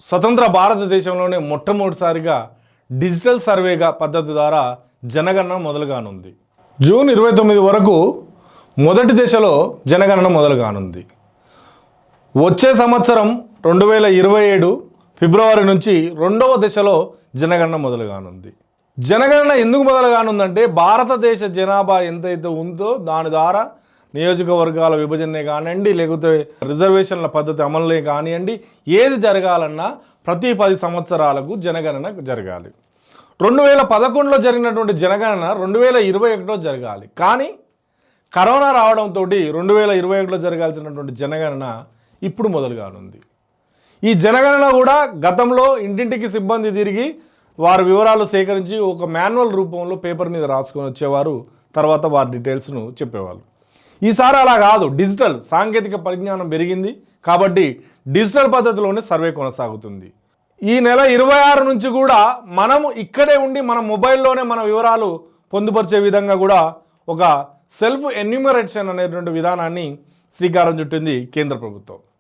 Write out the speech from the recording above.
స్వతంత్ర భారతదేశంలోనే మొట్టమొదటిసారిగా డిజిటల్ సర్వేగా పద్ధతి ద్వారా జనగణన మొదలుగానుంది. జూన్ 29 వరకు మొదటి దశలో జనగణన మొదలుగానుంది. వచ్చే సంవత్సరం 2027 ఫిబ్రవరి నుంచి రెండవ దశలో జనగణన మొదలుగానుంది. జనగణన ఎందుకు మొదలుగానుందంటే భారతదేశ జనాభా ఎంతైతే ఉందో దాని ద్వారా నియోజకవర్గాల విభజనే కానివ్వండి, లేకపోతే రిజర్వేషన్ల పద్ధతి అమలులే కానివ్వండి, ఏది జరగాలన్నా ప్రతి 10 సంవత్సరాలకు జనగణన జరగాలి. 2011లో జరిగినటువంటి జనగణన 2021లో జరగాలి. కానీ కరోనా రావడంతో 2021లో జరగాల్సినటువంటి జనగణన ఇప్పుడు మొదలుగానుంది. ఈ జనగణన కూడా గతంలో ఇంటింటికి సిబ్బంది తిరిగి వారి వివరాలు సేకరించి ఒక మాన్యువల్ రూపంలో పేపర్ మీద రాసుకొని వచ్చేవారు, తర్వాత వారి డీటెయిల్స్ను చెప్పేవాళ్ళు. ఈసారి అలా కాదు, డిజిటల్ సాంకేతిక పరిజ్ఞానం పెరిగింది కాబట్టి డిజిటల్ పద్ధతిలోనే సర్వే కొనసాగుతుంది. ఈ నెల 26 నుంచి కూడా మనము ఇక్కడే ఉండి మన మొబైల్లోనే మన వివరాలు పొందుపరిచే విధంగా కూడా ఒక సెల్ఫ్ ఎన్యూమరేషన్ అనేటువంటి విధానాన్ని శ్రీకారం చుట్టింది కేంద్ర ప్రభుత్వం.